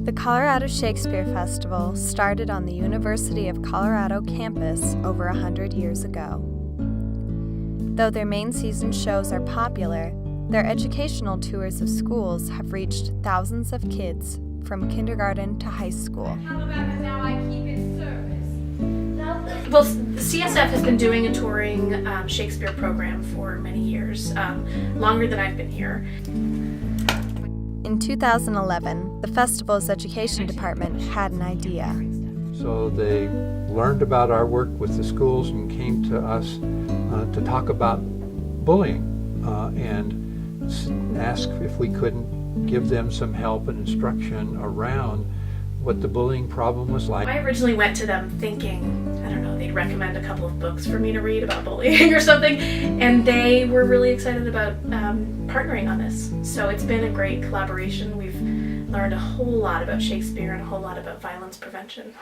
The Colorado Shakespeare Festival started on the University of Colorado campus over 100 years ago. Though their main season shows are popular, their educational tours of schools have reached thousands of kids from kindergarten to high school. Well, the CSF has been doing a touring Shakespeare program for many years, longer than I've been here. In 2011, the festival's education department had an idea. So they learned about our work with the schools and came to us to talk about bullying and ask if we couldn't give them some help and instruction around what the bullying problem was like. I originally went to them thinking, I don't know, they'd recommend a couple of books for me to read about bullying or something, and they were really excited about partnering on this. So it's been a great collaboration. We've learned a whole lot about Shakespeare and a whole lot about violence prevention.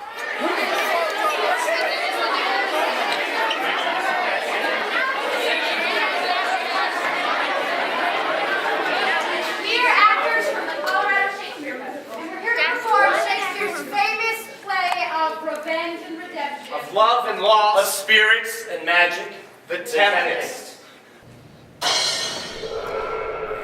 Of love and loss, of spirits and magic, the Tempest.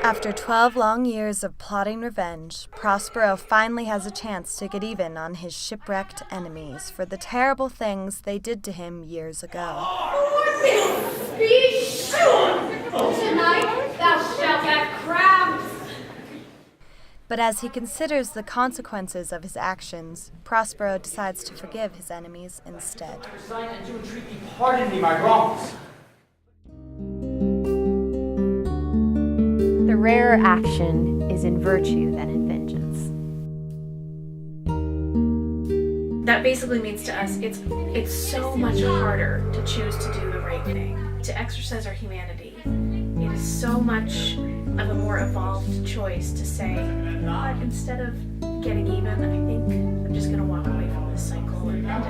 After 12 long years of plotting revenge, Prospero finally has a chance to get even on his shipwrecked enemies for the terrible things they did to him years ago. Be sure! Tonight thou shalt have crowns! But as he considers the consequences of his actions, Prospero decides to forgive his enemies instead. And to entreat thee, pardon me my wrongs. The rarer action is in virtue than in vengeance. That basically means to us, it's so much harder to choose to do the right thing, to exercise our humanity. It is so much of a more evolved choice to say, instead of getting even, I think I'm just going to walk away from this cycle and end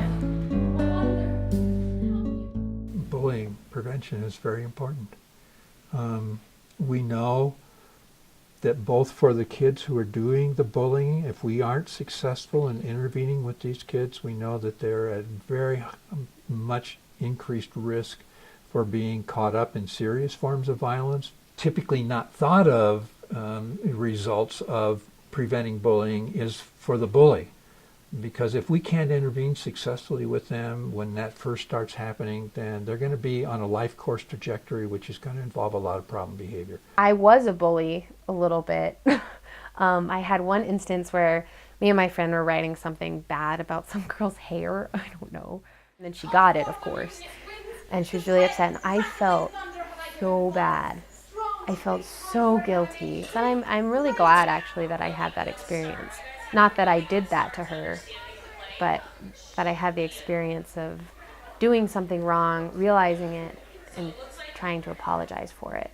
it. Bullying prevention is very important. We know that both for the kids who are doing the bullying, if we aren't successful in intervening with these kids, we know that they're at very much increased risk for being caught up in serious forms of violence. Typically not thought of results of preventing bullying is for the bully. Because if we can't intervene successfully with them when that first starts happening, then they're going to be on a life course trajectory, which is going to involve a lot of problem behavior. I was a bully a little bit. I had one instance where me and my friend were writing something bad about some girl's hair. I don't know. And then she got it, of course. And she was really upset. And I felt so bad. I felt so guilty. But I'm really glad, actually, that I had that experience. Not that I did that to her, but that I had the experience of doing something wrong, realizing it, and trying to apologize for it.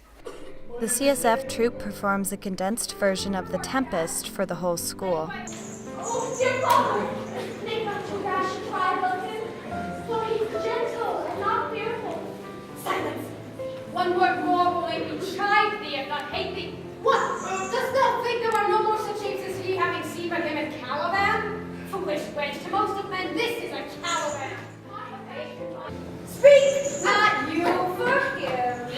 The CSF troupe performs a condensed version of The Tempest for the whole school. Oh, dear Father, make not too rash a trial of him, for he is gentle and not fearful. Silence! One word more will make me chide thee and not hate thee. What? Dost thou think there are no more such apes as he, having seen but him at Caliban? Foolish wench, to most of men this is a Caliban. Speak! Not you for him.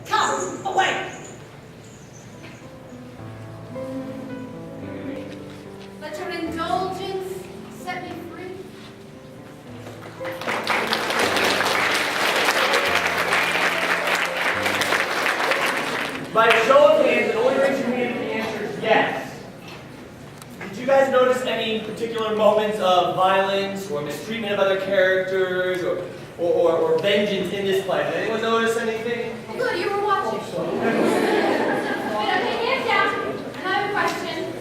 Come, away! Let your indulgence set me free. By a show of hands, and only raise your hand if the answer is yes. Did you guys notice any particular moments of violence or mistreatment of other characters or vengeance in this play? Did anyone notice anything? Good, you were watching. Wait, okay, hands down. Another question.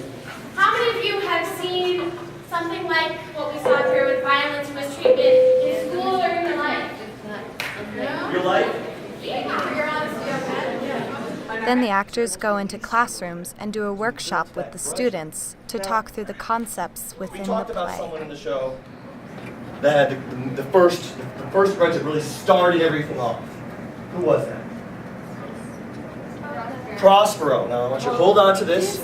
How many of you have seen something like what we saw here with violence and mistreatment in school or in your life? No? Your life? Yeah, for your honesty, okay? Then the actors go into classrooms and do a workshop with the students to talk through the concepts We within the talked about someone play. in the show that had the first grudge that really started everything off. Who was that? Prospero. Now I want you to hold on to this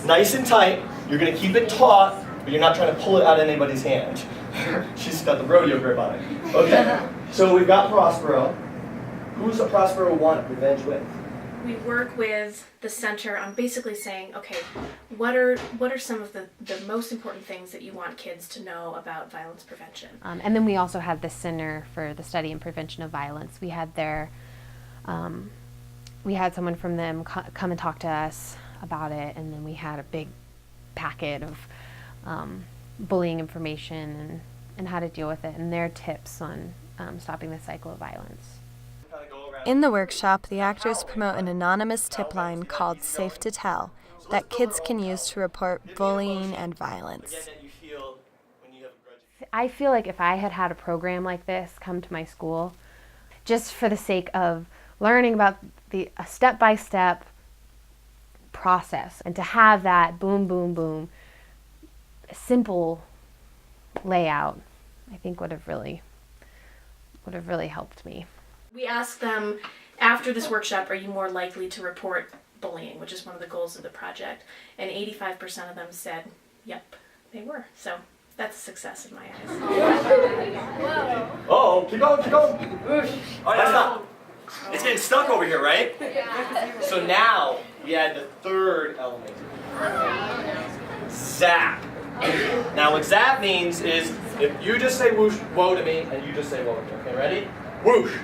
nice and tight. You're going to keep it taut, but but you're not trying to pull it out of anybody's hand. She's got the rodeo grip on it. Okay, so we've got Prospero. Who's a Prospero want revenge with? We work with the center on basically saying, okay, what are some of the most important things that you want kids to know about violence prevention? And then we also had the Center for the Study and Prevention of Violence. We had we had someone from them come and talk to us about it, and then we had a big packet of bullying information and how to deal with it, and their tips on stopping the cycle of violence. In the workshop, the actors promote an anonymous tip line called Safe to Tell that kids can use to report bullying and violence. I feel like if I had had a program like this come to my school, just for the sake of learning about a step-by-step process, and to have that boom, boom, boom, simple layout, I think would have really helped me. We asked them, after this workshop, are you more likely to report bullying, which is one of the goals of the project, and 85% of them said, yep, they were. So that's a success in my eyes. Oh, keep going, keep going. All right, that's not. It's getting stuck over here, right? Yeah. So now we add the third element. Zap. Now what zap means is if you just say whoosh, whoa to me, and you just say whoa to me. Okay, ready? Whoosh.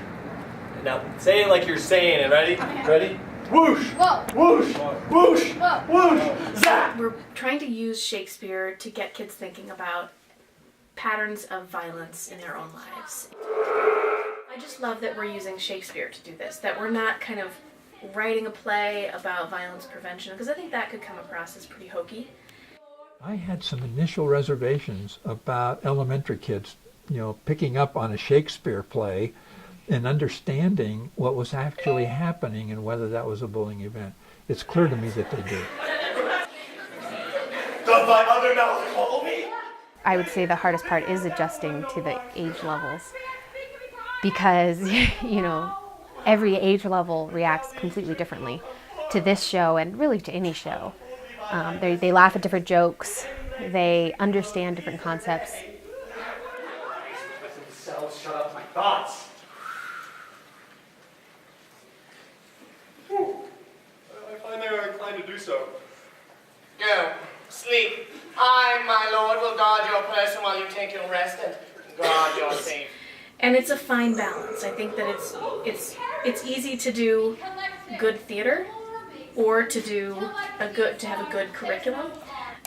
Now say it like you're saying it. Ready? Ready? Whoosh. Whoa. Whoosh. Whoosh. Whoosh. Zap. We're trying to use Shakespeare to get kids thinking about patterns of violence in their own lives. I just love that we're using Shakespeare to do this, that we're not kind of writing a play about violence prevention, because I think that could come across as pretty hokey. I had some initial reservations about elementary kids, picking up on a Shakespeare play and understanding what was actually happening and whether that was a bullying event. It's clear to me that they do. Does my other mouth call me? I would say the hardest part is adjusting to the age levels, because, every age level reacts completely differently to this show and really to any show. They laugh at different jokes. They understand different concepts. Shut up my thoughts. I find they are inclined to do so. Go, sleep. I, my lord, will guard your person while you take your rest and guard your safe. And it's a fine balance. I think that it's easy to do good theater or to have a good curriculum,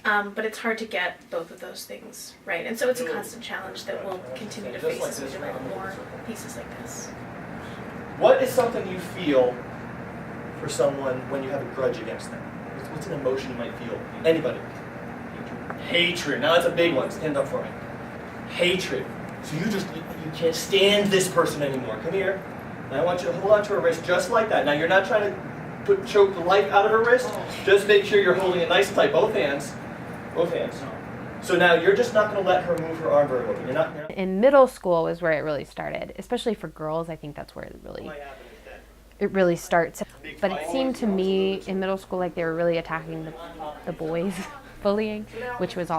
but it's hard to get both of those things right. And so it's a constant challenge that we'll continue to face as we develop more pieces like this. What is something you feel for someone when you have a grudge against them? What's an emotion you might feel? Anybody? Hatred. Now that's a big one. Stand up for me. Hatred. So you can't stand this person anymore. Come here. And I want you to hold on to her wrist just like that. Now you're not trying to choke the life out of her wrist. Just make sure you're holding it nice and tight. Both hands. Both hands. So now you're just not going to let her move her arm very well. You're not. In middle school is where it really started, especially for girls. I think that's where it really starts. But it seemed to me in middle school like they were really attacking the boys, bullying, which was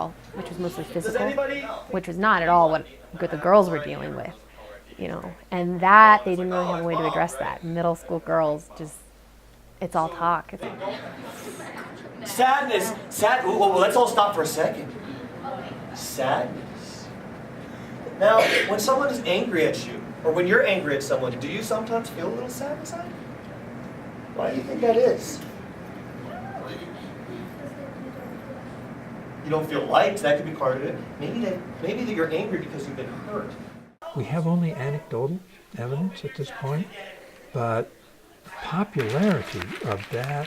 mostly physical, which was not at all what the girls were dealing with, and that they didn't really have a way to address that. Middle school girls it's all talk. Sadness. Well, let's all stop for a second. Sadness. Now, when someone is angry at you, or when you're angry at someone, do you sometimes feel a little sad inside? Why do you think that is? You don't feel liked, that could be part of it. Maybe that you're angry because you've been hurt. We have only anecdotal evidence at this point, but the popularity of that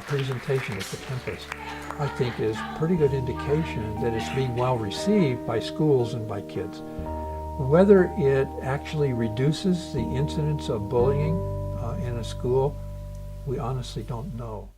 presentation at the Tempest, I think, is pretty good indication that it's being well received by schools and by kids. Whether it actually reduces the incidence of bullying in a school, we honestly don't know.